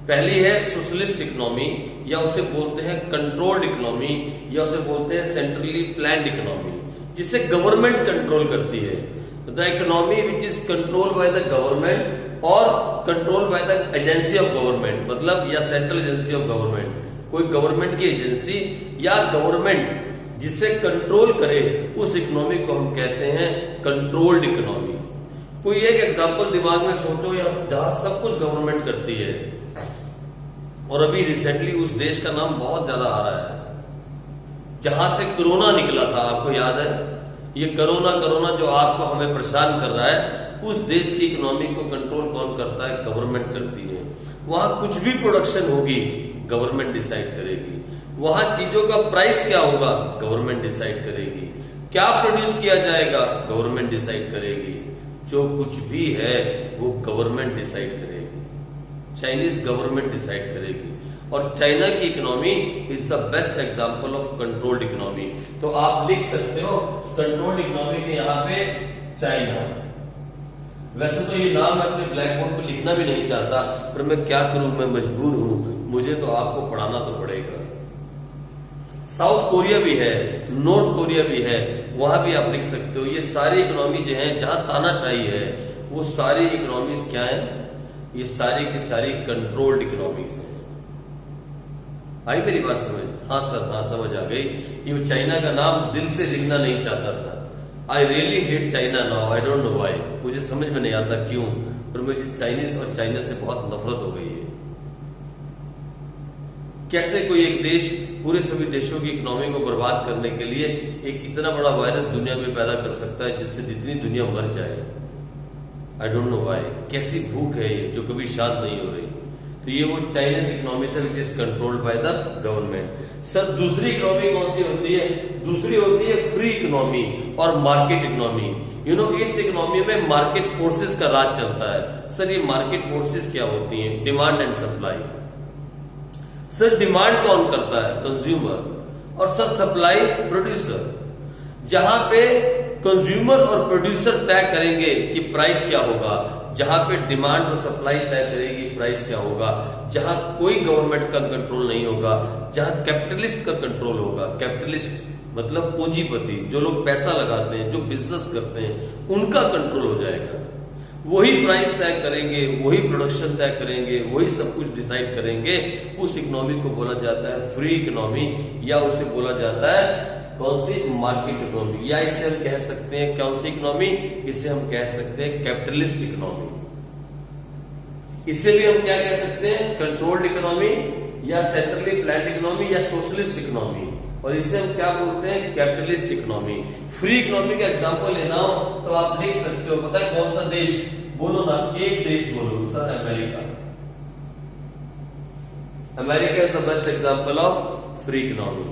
पहली है सोशलिस्ट इकोनॉमी, या उसे बोलते हैं कंट्रोल्ड इकोनॉमी, या उसे बोलते हैं सेंट्रली प्लान्ड इकोनॉमी, जिसे गवर्नमेंट कंट्रोल करती है। The economy which is controlled by the government और controlled by the agency of government, मतलब या सेंट्रल एजेंसी ऑफ गवर्नमेंट। कोई गवर्नमेंट की एजेंसी या गवर्नमेंट जिसे कंट्रोल करे, उस इकोनॉमी को हम कहते हैं कंट्रोल्ड इकोनॉमी। कोई एक एग्जांपल दिमाग में सोचो या जहां सब कुछ गवर्नमेंट करती है, और अभी रिसेंटली उस देश का नाम बहुत ज्यादा आ रहा है जहां से कोरोना निकला था, आपको याद है? ये कोरोना जो आपको हमें परेशान कर रहा है, उस देश की इकोनॉमी को कंट्रोल कौन करता है? गवर्नमेंट करती है। वहां कुछ भी प्रोडक्शन होगी गवर्नमेंट डिसाइड करेगी, वहां चीजों का प्राइस क्या होगा गवर्नमेंट डिसाइड करेगी, क्या प्रोड्यूस किया जाएगा गवर्नमेंट डिसाइड करेगी, जो कुछ भी है वो गवर्नमेंट डिसाइड करेगी, चाइनीज गवर्नमेंट डिसाइड करेगी। और चाइना की economy is the best example of controlled economy. तो आप लिख सकते हो कंट्रोल्ड इकोनॉमी के यहाँ पे चाइना। वैसे तो ये नाम मैं अपने ब्लैक बोर्ड पे लिखना भी नहीं चाहता, पर मैं क्या करूं, मैं मजबूर हूं, मुझे तो आपको पढ़ाना तो पड़ेगा। साउथ कोरिया भी है, नॉर्थ कोरिया भी है, वहां भी आप लिख सकते हो। ये सारी इकोनॉमी जो है जहां तानाशाही है, वो सारी इकोनॉमीज क्या है? ये सारी की सारी कंट्रोल्ड इकोनॉमीज है। आई मेरी बात समझ? हाँ सर, हाँ समझ आ गई। ये चाइना का नाम दिल से लिखना नहीं चाहता था। I really hate China now, I don't know why, मुझे समझ में नहीं आता क्यों, पर मुझे चाइनीज और चाइना से बहुत नफरत हो गई है। कैसे कोई एक देश पूरे सभी देशों की इकोनॉमी को बर्बाद करने के लिए एक इतना बड़ा वायरस दुनिया में पैदा कर सकता है जिससे जितनी दुनिया मर जाए? I don't know why. कैसी भूख है ये जो कभी शांत नहीं हो रही? तो ये वो चाइनीज इकोनॉमी से विच is controlled by the government. Sir दूसरी इकोनॉमी कौन सी होती है? दूसरी होती है फ्री इकोनॉमी और मार्केट इकोनॉमी। यू नो, इस इकोनॉमी में मार्केट फोर्सेस का राज चलता है। सर ये मार्केट फोर्सेस क्या होती हैं? Demand and supply. Sir demand कौन करता है? कंज्यूमर। और सर सप्लाई प्रोड्यूसर। जहां पे कंज्यूमर और प्रोड्यूसर तय करेंगे कि प्राइस क्या होगा, जहां पे डिमांड और सप्लाई तय करेगी प्राइस क्या होगा, जहां कोई गवर्नमेंट का कंट्रोल नहीं होगा, जहां कैपिटलिस्ट का कंट्रोल होगा। कैपिटलिस्ट मतलब पूंजीपति, जो लोग पैसा लगाते हैं, जो बिजनेस करते हैं, उनका कंट्रोल हो जाएगा। वही प्राइस तय करेंगे, वही प्रोडक्शन तय करेंगे, वही सब कुछ डिसाइड करेंगे। उस इकोनॉमी को बोला जाता है फ्री इकोनॉमी, या उसे बोला जाता है कौन सी? Market economy. या इसे हम कह सकते हैं कौन सी इकोनॉमी? इसे हम कह सकते हैं कैपिटलिस्ट इकोनॉमी। इसे भी हम क्या कह सकते हैं? कंट्रोल्ड इकोनॉमी, या सेंट्रली प्लान्ड इकोनॉमी, या सोशलिस्ट इकोनॉमी। और इसे हम क्या बोलते हैं? Capitalist economy. फ्री इकोनॉमी का एग्जांपल लेना हो तो आप देख सकते हो, पता है कौन सा देश? बोलो ना, एक देश बोलो। Sir America. America is the best example of free economy.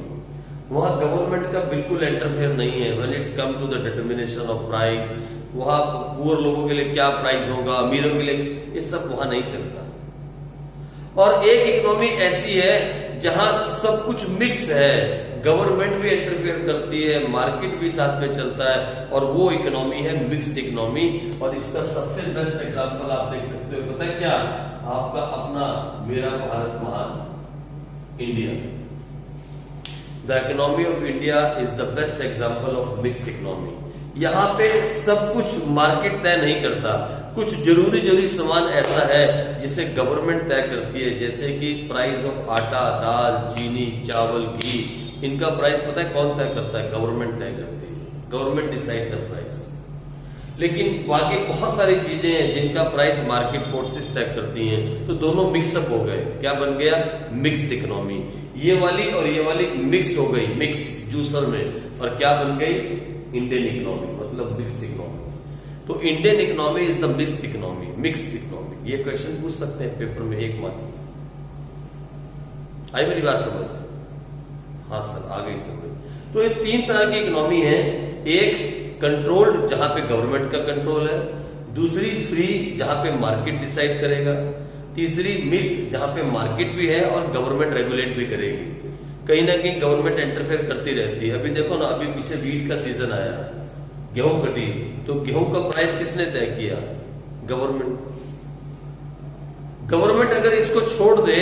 वहां गवर्नमेंट का बिल्कुल इंटरफेयर नहीं है when it's come to the determination of price. वहां पुअर लोगों के लिए क्या प्राइस होगा, अमीरों के लिए, ये सब वहां नहीं चलता। और एक इकोनॉमी ऐसी है जहां सब कुछ मिक्स है, गवर्नमेंट भी इंटरफेयर करती है, मार्केट भी साथ में चलता है, और वो इकोनॉमी है मिक्स्ड इकोनॉमी। और इसका सबसे बेस्ट एग्जांपल आप देख सकते हो, पता है क्या? आपका अपना मेरा भारत महान India. The economy of India is the best example of mixed economy. यहाँ पे सब कुछ मार्केट तय नहीं करता, कुछ जरूरी सामान ऐसा है जिसे गवर्नमेंट तय करती है, जैसे कि प्राइस ऑफ आटा, दाल, चीनी, चावल, घी। इनका प्राइस पता है कौन तय करता है? गवर्नमेंट तय करती है। Government decide the price. लेकिन बाकी बहुत सारी चीजें हैं जिनका प्राइस मार्केट फोर्सेस तय करती हैं। तो दोनों मिक्सअप हो गए, क्या बन गया? Mixed economy. ये वाली और ये वाली मिक्स हो गई, मिक्स जूसर में, और क्या बन गई? इंडियन इकोनॉमी, मतलब मिक्स्ड इकोनॉमी। तो Indian economy is the mixed economy, mixed economy. ये क्वेश्चन पूछ सकते हैं पेपर में 1 मार्क्स में। आई मेरी बात समझ? हाँ सर, आ गई समझ। तो ये 3 तरह की इकोनॉमी है। एक कंट्रोल्ड, जहां पे गवर्नमेंट का कंट्रोल है। दूसरी फ्री, जहां पे मार्केट डिसाइड करेगा। तीसरी मिक्स्ड, जहां पे मार्केट भी है और गवर्नमेंट रेगुलेट भी करेगी। कहीं ना कहीं गवर्नमेंट इंटरफेयर करती रहती है। अभी देखो ना, अभी पीछे वीट का सीजन आया, गेहूं कटी, तो गेहूं का प्राइस किसने तय किया? गवर्नमेंट। गवर्नमेंट अगर इसको छोड़ दे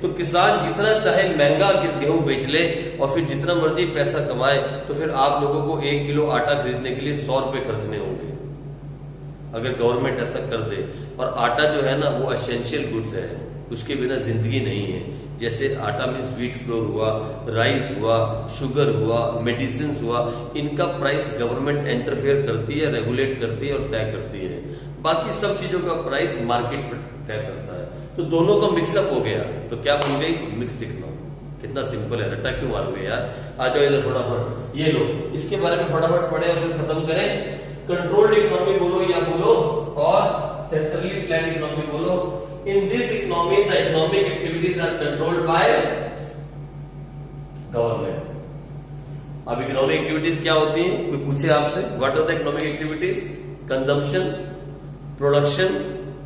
तो किसान जितना चाहे महंगा गेहूं बेच ले और फिर जितना मर्जी पैसा कमाए, तो फिर आप लोगों को 1 किलो आटा खरीदने के लिए 100 रुपए खर्चने होंगे अगर गवर्नमेंट ऐसा कर दे। और आटा जो है ना, वो एसेंशियल गुड्स है, उसके बिना जिंदगी नहीं है। जैसे आटा मीन्स व्हीट फ्लोर हुआ, राइस हुआ, शुगर हुआ, मेडिसिन हुआ, इनका प्राइस गवर्नमेंट इंटरफेयर करती है, रेगुलेट करती है और तय करती है। बाकी सब चीजों का प्राइस मार्केट पर तय करता है। तो दोनों का मिक्सअप हो गया तो क्या बन गई? Mixed economy. कितना सिंपल है, रट्टा क्यों मारोगे यार? आ जाओ इधर फटाफट, ये लो इसके बारे में फटाफट पढ़े और फिर खत्म करें। कंट्रोल्ड इकोनॉमी बोलो या बोलो और सेंट्रली प्लान्ड इकोनॉमी बोलो। In this economy the economic activities are controlled by government. अब इकोनॉमिक एक्टिविटीज क्या होती हैं? कोई पूछे आपसे what are the economic activities? Consumption, production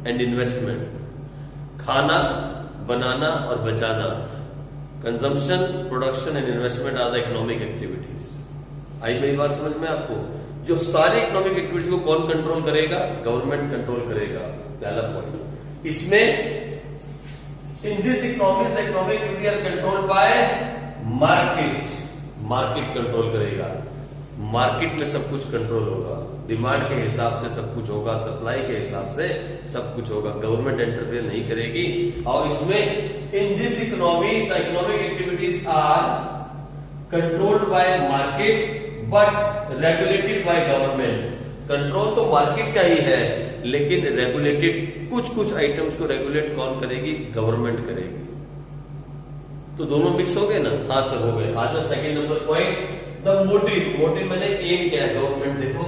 and investment. खाना, बनाना और बचाना। Consumption, production and investment are the economic activities. आई मेरी बात समझ में आपको? जो सारी इकोनॉमिक एक्टिविटीज को कौन कंट्रोल करेगा? गवर्नमेंट कंट्रोल करेगा। पहला पॉइंट इसमें, in this economy the economic activity are controlled by market. Market control करेगा। मार्केट में सब कुछ कंट्रोल होगा, डिमांड के हिसाब से सब कुछ होगा, सप्लाई के हिसाब से सब कुछ होगा, गवर्नमेंट इंटरफेयर नहीं करेगी। और इसमें in this economy the economic activities are controlled by market but regulated by government. Control तो मार्केट का ही है, लेकिन रेगुलेटेड कुछ आइटम्स को रेगुलेट कौन करेगी? गवर्नमेंट करेगी। तो दोनों मिक्स हो गए ना? हाँ सर हो गए। आज second number point, the motive. Motive मैंने एम क्या है? गवर्नमेंट। देखो,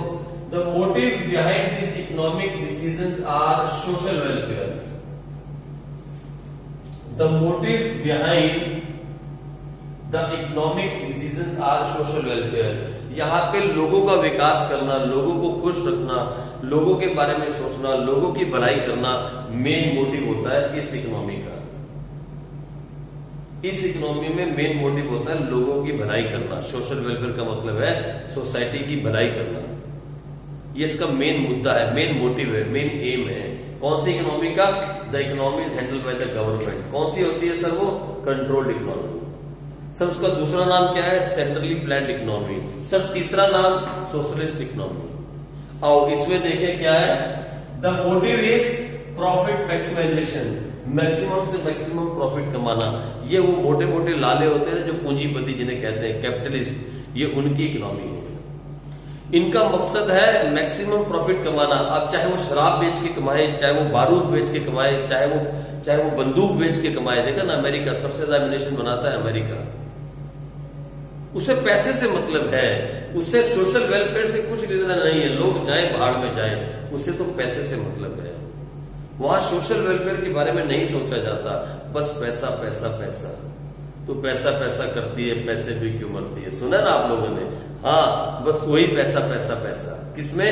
the motive behind this economic decisions are social welfare. The motive behind the economic decisions are social welfare. यहाँ पे लोगों का विकास करना, लोगों को खुश रखना, लोगों के बारे में सोचना, लोगों की भलाई करना मेन मोटिव होता है इस इकोनॉमी का। इस इकोनॉमी में मेन मोटिव होता है लोगों की भलाई करना। सोशल वेलफेयर का मतलब है सोसाइटी की भलाई करना। ये इसका मेन मुद्दा है, मेन मोटिव है, मेन एम है। कौन सी इकोनॉमी का? The economy is handled by the government. कौन सी होती है सर वो? Controlled economy. सर उसका दूसरा नाम क्या है? Centrally planned economy. सर तीसरा नाम सोशलिस्ट इकोनॉमी। और इसमें देखें क्या है? The motive is profit maximisation. Maximum से मैक्सिमम प्रॉफिट कमाना। ये वो मोटे मोटे लाले होते हैं जो पूंजीपति जिन्हें कहते हैं, कैपिटलिस्ट, ये उनकी इकोनॉमी है। इनका मकसद है मैक्सिमम प्रॉफिट कमाना। अब चाहे वो शराब बेच के कमाए, चाहे वो बारूद बेच के कमाए, चाहे वो बंदूक बेच के कमाए। देखा ना, अमेरिका सबसे ज्यादा एमिनेशन बनाता है अमेरिका। उसे पैसे से मतलब है, उससे सोशल वेलफेयर से कुछ लेना नहीं है। लोग जाए भाड़ में जाए, उसे तो पैसे से मतलब है। वहां सोशल वेलफेयर के बारे में नहीं सोचा जाता, बस पैसा पैसा पैसा। तो पैसा पैसा करती है, पैसे भी क्यों मरती है? सुना ना आप लोगों ने? हाँ, बस वही पैसा पैसा पैसा। किसमें?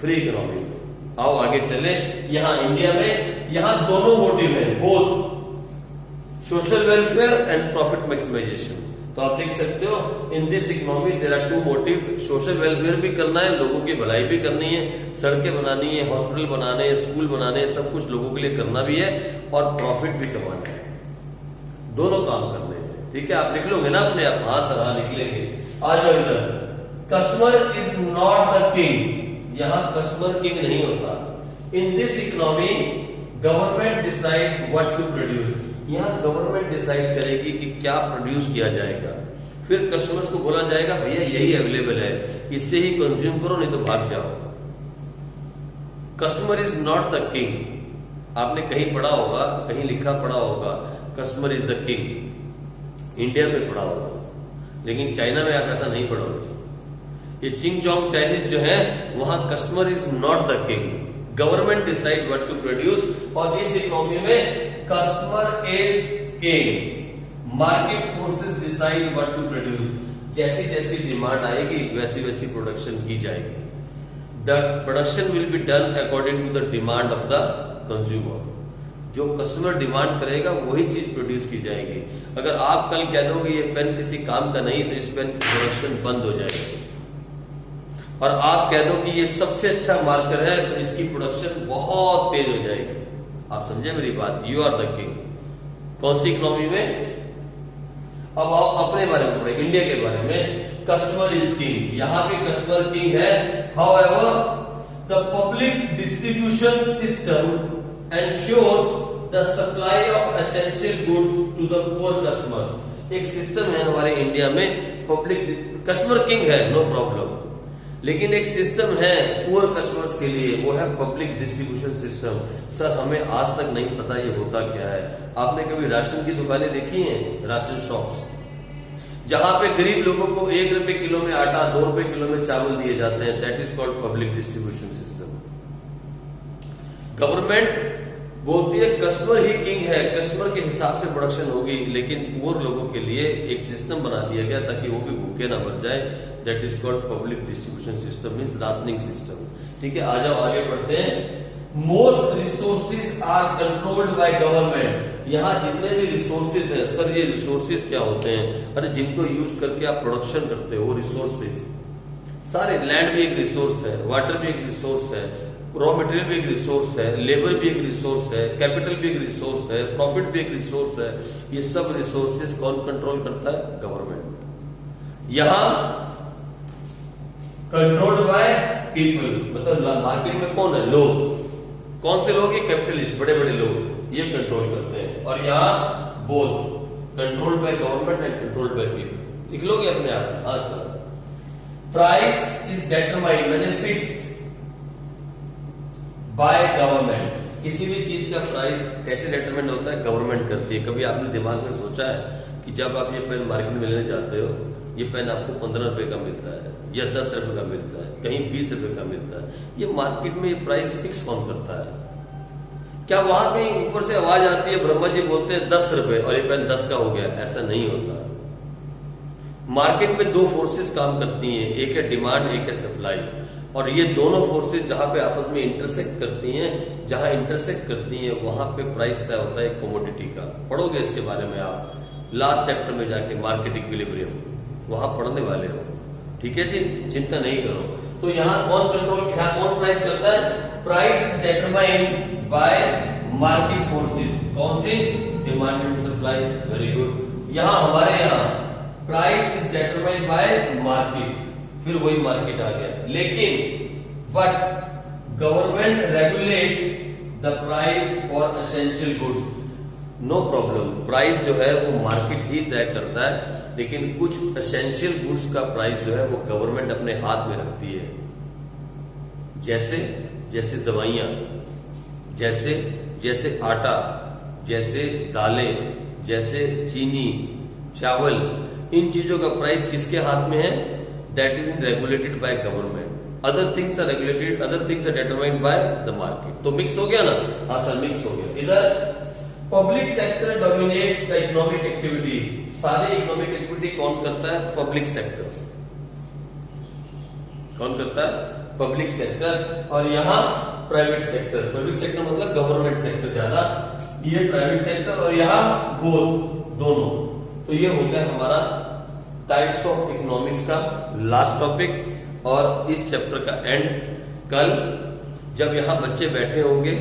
फ्री इकोनॉमी में। आओ आगे चले। यहाँ इंडिया में यहाँ दोनों मोटिव है, both social welfare and profit maximisation. तो आप लिख सकते हो, in this economy there are two motives. Social welfare भी करना है, लोगों की भलाई भी करनी है, सड़कें बनानी है, हॉस्पिटल बनाने हैं, स्कूल बनाने हैं, सब कुछ लोगों के लिए करना भी है और प्रॉफिट भी कमाना है। दोनों काम करने हैं। ठीक है, आप लिख लोगे ना अपने आप? हाँ सर हाँ लिख लेंगे। आ जाओ इधर। Customer is not the king. यहाँ कस्टमर किंग नहीं होता। In this economy government decide what to produce. यहाँ गवर्नमेंट डिसाइड करेगी कि क्या प्रोड्यूस किया जाएगा। फिर कस्टमर्स को बोला जाएगा भैया यही अवेलेबल है, इससे ही कंज्यूम करो, नहीं तो भाग जाओ। Customer is not the king. आपने कहीं पढ़ा होगा, कहीं लिखा पढ़ा होगा, customer is the king. India में पढ़ा होगा, लेकिन चाइना में आप ऐसा नहीं पढ़ोगे। ये चिंग चोंग चाइनीज जो है, वहां customer is not the king, government decide what to produce. और इस इकोनॉमी में customer is king, market forces decide what to produce. जैसी जैसी डिमांड आएगी वैसी वैसी प्रोडक्शन की जाएगी। The production will be done according to the demand of the consumer. जो कस्टमर डिमांड करेगा वही चीज प्रोड्यूस की जाएगी। अगर आप कल कह दोगे ये पेन किसी काम का नहीं, तो इस पेन की प्रोडक्शन बंद हो जाएगी। और आप कह दो कि ये सबसे अच्छा मार्कर है, तो इसकी प्रोडक्शन बहुत तेज हो जाएगी। आप समझे मेरी बात? You are the king. कौन सी इकोनॉमी में? अब आप अपने बारे में पढ़े, इंडिया के बारे में। कस्टमर इज किंग, यहाँ पे कस्टमर किंग है। However the public distribution system ensures the supply of essential goods to the poor customers. एक सिस्टम है हमारे इंडिया में, पब्लिक कस्टमर किंग है, नो प्रॉब्लम, लेकिन एक सिस्टम है पुअर कस्टमर्स के लिए, वो है पब्लिक डिस्ट्रीब्यूशन सिस्टम। सर हमें आज तक नहीं पता ये होता क्या है। आपने कभी राशन की दुकानें देखी हैं, राशन शॉप्स, जहां पे गरीब लोगों को 1 रुपए किलो में आटा, 2 रुपए किलो में चावल दिए जाते हैं, that is called public distribution system. Government बोलती है कस्टमर ही किंग है, कस्टमर के हिसाब से प्रोडक्शन होगी, लेकिन पुअर लोगों के लिए एक सिस्टम बना दिया गया ताकि वो भी भूखे ना मर जाए, that is called public distribution system, means rationing system. ठीक है, आ जाओ आगे बढ़ते हैं। Most resources are controlled by government. यहाँ जितने भी रिसोर्सेज हैं, सर ये रिसोर्सेज क्या होते हैं? अरे जिनको यूज करके आप प्रोडक्शन करते हो, रिसोर्सेज सारे, लैंड भी एक रिसोर्स है, वाटर भी एक रिसोर्स है, रॉ मटेरियल भी एक रिसोर्स है, लेबर भी एक रिसोर्स है, कैपिटल भी एक रिसोर्स है, प्रॉफिट भी एक रिसोर्स है। ये सब रिसोर्सेज कौन कंट्रोल करता है? गवर्नमेंट। यहां कंट्रोल्ड बाय पीपल, मतलब मार्केट में कौन है? लोग। कौन से लोग? ये कैपिटलिस्ट, बड़े बड़े लोग, ये कंट्रोल करते हैं। और यहां both controlled by government and controlled by people. लिख लोगे अपने आप? हाँ सर। प्राइस इज डिटरमाइंड, मैंने फिक्स्ड बाय गवर्नमेंट। किसी भी चीज का प्राइस कैसे डिटरमाइन होता है? गवर्नमेंट करती है। कभी आपने दिमाग में सोचा है कि जब आप ये पेन मार्केट में लेने जाते हो, ये पेन आपको 15 रुपए का मिलता है या 10 रुपए का मिलता है, कहीं 20 रुपए का मिलता है, ये मार्केट में ये प्राइस फिक्स कौन करता है? क्या वहां कहीं ऊपर से आवाज आती है, ब्रह्मा जी बोलते हैं 10 रुपए और ये पेन 10 का हो गया? ऐसा नहीं होता। मार्केट में 2 फोर्सेस काम करती हैं, एक है डिमांड, एक है सप्लाई, और ये दोनों फोर्सेस जहां पे आपस में इंटरसेक्ट करती हैं, जहां इंटरसेक्ट करती हैं वहां पे प्राइस तय होता है कमोडिटी का। पढ़ोगे इसके बारे में आप लास्ट चैप्टर में जाके, मार्केट इक्विलिब्रियम, वहां पढ़ने वाले हो। ठीक है जी, चिंता नहीं करो। तो यहाँ कौन कौन प्राइस करता है? Price is determined by market forces. कौन सी? Demand and supply. Very good. यहाँ हमारे यहाँ price is determined by market, फिर वही मार्केट आ गया। लेकिन but government regulate the price for essential goods. No problem, price जो है वो मार्केट ही तय करता है, लेकिन कुछ एसेंशियल गुड्स का प्राइस जो है वो गवर्नमेंट अपने हाथ में रखती है। जैसे दवाइयां, जैसे आटा, जैसे दालें, जैसे चीनी, चावल, इन चीजों का प्राइस किसके हाथ में है? That is regulated by government. Other things are regulated, other things are determined by the market. तो मिक्स हो गया ना? हाँ सर, मिक्स हो गया। इधर public sector dominates the economic activity. सारे इकोनॉमिक एक्टिविटी कौन करता है? Public sector. कौन करता है? Public sector. और यहाँ प्राइवेट सेक्टर। पब्लिक सेक्टर मतलब गवर्नमेंट सेक्टर ज्यादा, ये प्राइवेट सेक्टर, और यहाँ बोथ, दोनों। तो ये हो गया हमारा टाइप्स ऑफ इकोनॉमिक्स का लास्ट टॉपिक और इस चैप्टर का एंड। कल जब यहाँ बच्चे बैठे होंगे,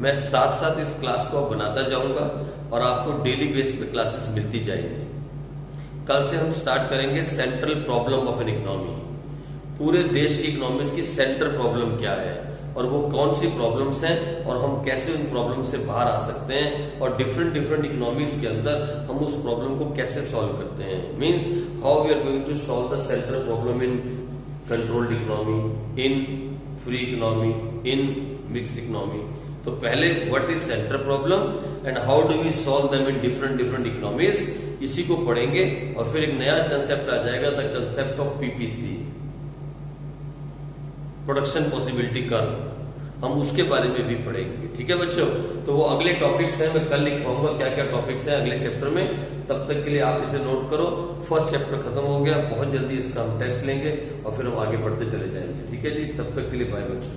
मैं साथ साथ इस क्लास को बनाता जाऊंगा और आपको डेली बेस पे क्लासेस मिलती जाएंगी। कल से हम स्टार्ट करेंगे central problem of an economy. पूरे देश की इकोनॉमिक्स की सेंट्रल प्रॉब्लम क्या है और वो कौन सी प्रॉब्लम्स हैं और हम कैसे उन प्रॉब्लम से बाहर आ सकते हैं, और डिफरेंट इकोनॉमीज के अंदर हम उस प्रॉब्लम को कैसे सॉल्व करते हैं। Means how we are going to solve the central problem in controlled economy, in free economy, in mixed economy. तो पहले what is central problem and how do we solve them in different economies, इसी को पढ़ेंगे। और फिर एक नया concept आ जाएगा, the concept of PPC, production possibility curve, हम उसके बारे में भी पढ़ेंगे। ठीक है बच्चों, तो वो अगले टॉपिक्स हैं, मैं कल लिख पाऊंगा क्या क्या टॉपिक्स हैं अगले चैप्टर में। तब तक के लिए आप इसे नोट करो। फर्स्ट चैप्टर खत्म हो गया, बहुत जल्दी इसका हम टेस्ट लेंगे और फिर हम आगे बढ़ते चले जाएंगे। ठीक है जी, तब तक के लिए बाय बच्चों।